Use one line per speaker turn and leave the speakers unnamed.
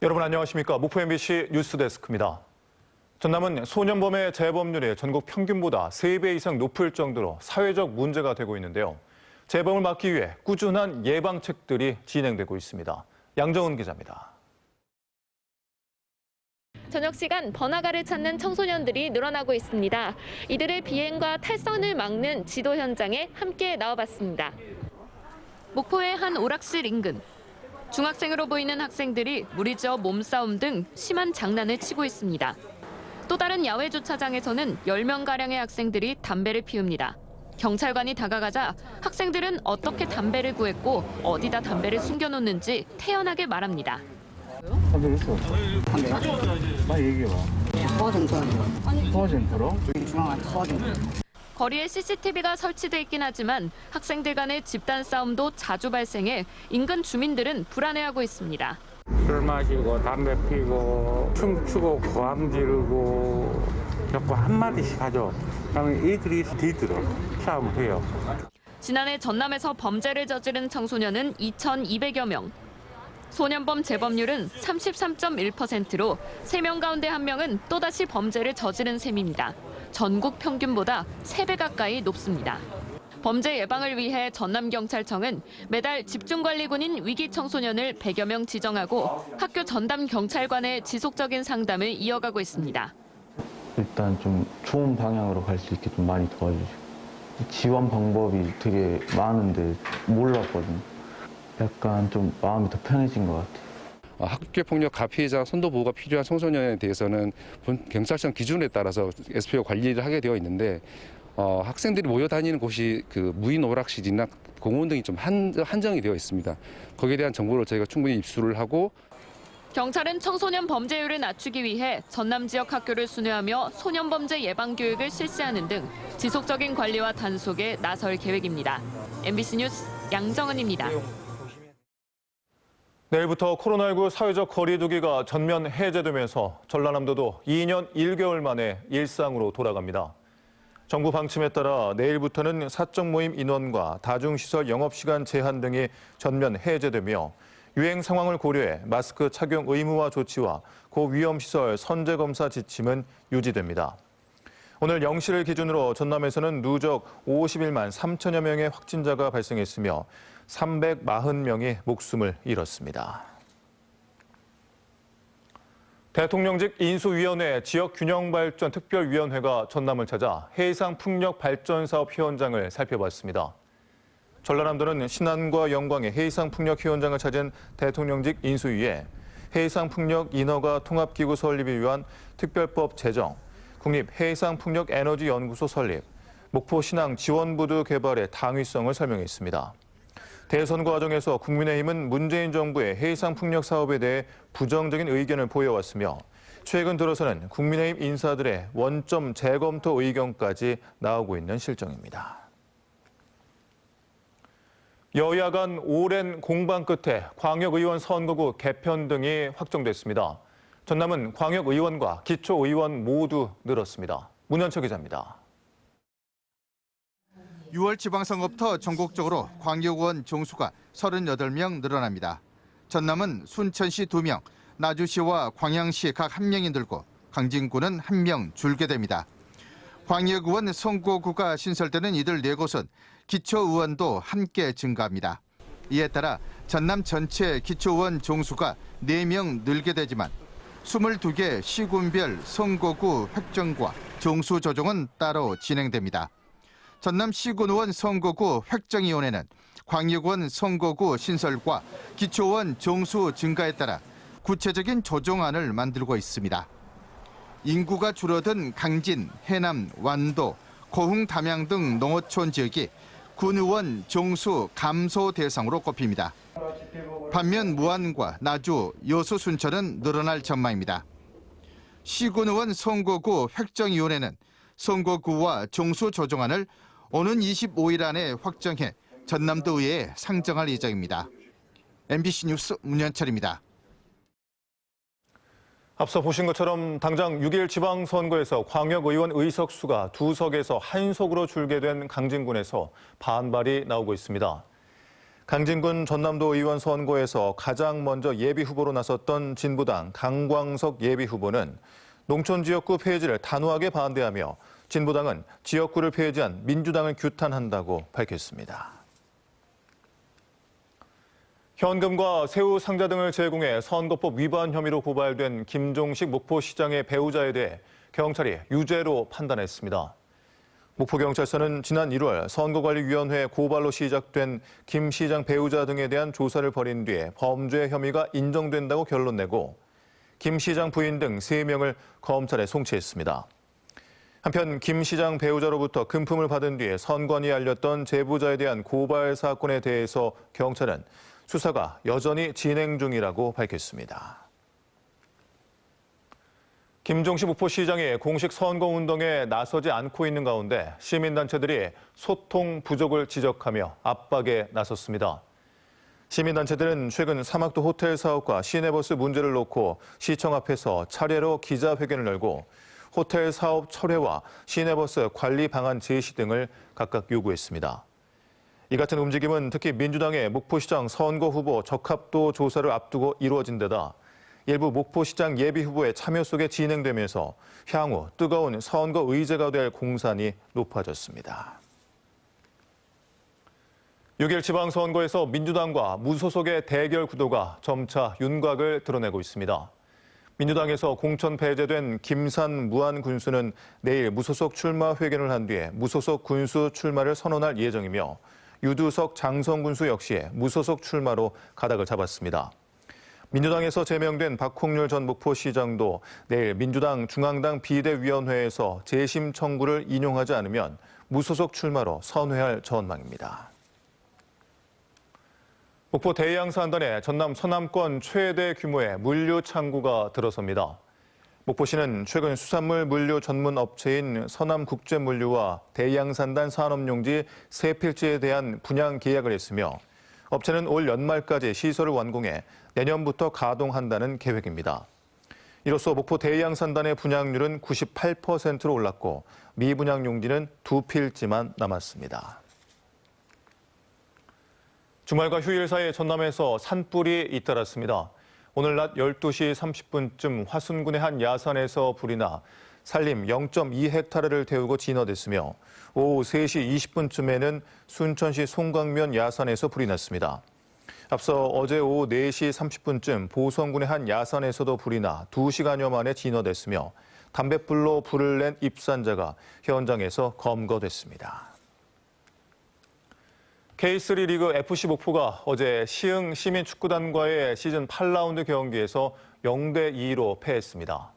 여러분 안녕하십니까? 목포 MBC 뉴스데스크입니다. 전남은 소년범의 재범률이 전국 평균보다 3배 이상 높을 정도로 사회적 문제가 되고 있는데요. 재범을 막기 위해 꾸준한 예방책들이 진행되고 있습니다. 양정은 기자입니다.
저녁 시간 번화가를 찾는 청소년들이 늘어나고 있습니다. 이들의 비행과 탈선을 막는 지도 현장에 함께 나와봤습니다. 목포의 한 오락실 인근. 중학생으로 보이는 학생들이 물이 져 몸싸움 등 심한 장난을 치고 있습니다. 또 다른 야외 주차장에서는 10명가량의 학생들이 담배를 피웁니다. 경찰관이 다가가자 학생들은 어떻게 담배를 구했고 어디다 담배를 숨겨놓는지 태연하게 말합니다.
담배 있어. 담배요? 빨리 얘기해봐. 소화젠터로?
중앙한테 소화젠터.
거리에 CCTV가 설치돼 있긴 하지만 학생들 간의 집단 싸움도 자주 발생해 인근 주민들은 불안해하고 있습니다.
술 마시고 담배 피고 춤추고 고함 지르고 자꾸 한마디씩 하죠. 그러면 이들이 뒤들어 싸움을 해요.
지난해 전남에서 범죄를 저지른 청소년은 2,200여 명. 소년범 재범률은 33.1%로 3명 가운데 1명은 또다시 범죄를 저지른 셈입니다. 전국 평균보다 3배 가까이 높습니다. 범죄 예방을 위해 전남경찰청은 매달 집중관리군인 위기 청소년을 100여 명 지정하고 학교 전담 경찰관의 지속적인 상담을 이어가고 있습니다.
일단 좀 좋은 방향으로 갈 수 있게 좀 많이 도와주시고 지원 방법이 되게 많은데 몰랐거든요. 약간 좀 마음이 더 편해진 것 같아요.
학교폭력 가피해자 선도보호가 필요한 청소년에 대해서는 경찰청 기준에 따라서 SP가 관리를 하게 되어 있는데 학생들이 모여 다니는 곳이 그 무인 오락실이나 공원 등이 좀 한정이 되어 있습니다. 거기에 대한 정보를 저희가 충분히 입수를 하고
경찰은 청소년 범죄율을 낮추기 위해 전남 지역 학교를 순회하며 소년범죄 예방 교육을 실시하는 등 지속적인 관리와 단속에 나설 계획입니다. MBC 뉴스 양정은입니다.
내일부터 코로나19 사회적 거리 두기가 전면 해제되면서 전라남도도 2년 1개월 만에 일상으로 돌아갑니다. 정부 방침에 따라 내일부터는 사적 모임 인원과 다중시설 영업시간 제한 등이 전면 해제되며 유행 상황을 고려해 마스크 착용 의무화 조치와 고위험시설 선제검사 지침은 유지됩니다. 오늘 0시를 기준으로 전남에서는 누적 51만 3천여 명의 확진자가 발생했으며 340명이 목숨을 잃었습니다. 대통령직 인수위원회 지역균형발전특별위원회가 전남을 찾아 해상풍력발전사업 현장을 살펴봤습니다. 전라남도는 신안과 영광의 해상풍력 현장을 찾은 대통령직 인수위에 해상풍력 인허가 통합기구 설립을 위한 특별법 제정, 국립해상풍력에너지연구소 설립, 목포신항지원부두 개발의 당위성을 설명했습니다. 대선 과정에서 국민의힘은 문재인 정부의 해상풍력 사업에 대해 부정적인 의견을 보여왔으며 최근 들어서는 국민의힘 인사들의 원점 재검토 의견까지 나오고 있는 실정입니다. 여야 간 오랜 공방 끝에 광역의원 선거구 개편 등이 확정됐습니다. 전남은 광역의원과 기초의원 모두 늘었습니다. 문현철 기자입니다.
6월 지방선거부터 전국적으로 광역의원 정수가 38명 늘어납니다. 전남은 순천시 2명, 나주시와 광양시 각 1명이 늘고 강진구는 1명 줄게 됩니다. 광역의원 선거구가 신설되는 이들 4곳은 기초의원도 함께 증가합니다. 이에 따라 전남 전체 기초의원 정수가 4명 늘게 되지만 22개 시군별 선거구 획정과 정수 조정은 따로 진행됩니다. 전남 시군의원 선거구 획정위원회는 광역의원 선거구 신설과 기초의원 정수 증가에 따라 구체적인 조정안을 만들고 있습니다. 인구가 줄어든 강진, 해남, 완도, 고흥, 담양 등 농어촌 지역이 군의원 정수 감소 대상으로 꼽힙니다. 반면 무안과 나주, 여수, 순천은 늘어날 전망입니다. 시군의원 선거구 획정위원회는 선거구와 정수 조정안을 오는 25일 안에 확정해 전남도 의회에 상정할 예정입니다. MBC 뉴스 문현철입니다.
앞서 보신 것처럼 당장 6일 지방선거에서 광역의원 의석수가 2석에서 1석으로 줄게 된 강진군에서 반발이 나오고 있습니다. 강진군 전남도 의원 선거에서 가장 먼저 예비 후보로 나섰던 진보당 강광석 예비 후보는 농촌 지역구 폐지를 단호하게 반대하며 진보당은 지역구를 폐지한 민주당을 규탄한다고 밝혔습니다. 현금과 새우 상자 등을 제공해 선거법 위반 혐의로 고발된 김종식 목포시장의 배우자에 대해 경찰이 유죄로 판단했습니다. 목포경찰서는 지난 1월 선거관리위원회 고발로 시작된 김 시장 배우자 등에 대한 조사를 벌인 뒤에 범죄 혐의가 인정된다고 결론 내고 김 시장 부인 등 3명을 검찰에 송치했습니다. 한편 김 시장 배우자로부터 금품을 받은 뒤에 선관위에 알렸던 제보자에 대한 고발 사건에 대해서 경찰은 수사가 여전히 진행 중이라고 밝혔습니다. 김종식 목포시장이 공식 선거운동에 나서지 않고 있는 가운데 시민단체들이 소통 부족을 지적하며 압박에 나섰습니다. 시민단체들은 최근 사막도 호텔 사업과 시내버스 문제를 놓고 시청 앞에서 차례로 기자회견을 열고 호텔 사업 철회와 시내버스 관리 방안 제시 등을 각각 요구했습니다. 이 같은 움직임은 특히 민주당의 목포시장 선거 후보 적합도 조사를 앞두고 이루어진 데다 일부 목포시장 예비 후보의 참여 속에 진행되면서 향후 뜨거운 선거 의제가 될 공산이 높아졌습니다. 6일 지방선거에서 민주당과 무소속의 대결 구도가 점차 윤곽을 드러내고 있습니다. 민주당에서 공천 배제된 김산 무안 군수는 내일 무소속 출마 회견을 한 뒤에 무소속 군수 출마를 선언할 예정이며 유두석 장성 군수 역시 무소속 출마로 가닥을 잡았습니다. 민주당에서 제명된 박홍률 전 목포시장도 내일 민주당 중앙당 비대위원회에서 재심 청구를 인용하지 않으면 무소속 출마로 선회할 전망입니다. 목포 대양산단에 전남 서남권 최대 규모의 물류 창구가 들어섭니다. 목포시는 최근 수산물 물류 전문 업체인 서남국제물류와 대양산단 산업용지 3필지에 대한 분양 계약을 했으며 업체는 올 연말까지 시설을 완공해 내년부터 가동한다는 계획입니다. 이로써 목포 대양산단의 분양률은 98%로 올랐고 미분양 용지는 2필지만 남았습니다. 주말과 휴일 사이에 전남에서 산불이 잇따랐습니다. 오늘 낮 12시 30분쯤 화순군의 한 야산에서 불이 나 산림 0.2헥타르를 태우고 진화됐으며 오후 3시 20분쯤에는 순천시 송강면 야산에서 불이 났습니다. 앞서 어제 오후 4시 30분쯤 보성군의 한 야산에서도 불이 나 2시간여 만에 진화됐으며 담뱃불로 불을 낸 입산자가 현장에서 검거됐습니다. K3 리그 FC 목포가 어제 시흥 시민축구단과의 시즌 8라운드 경기에서 0대2로 패했습니다.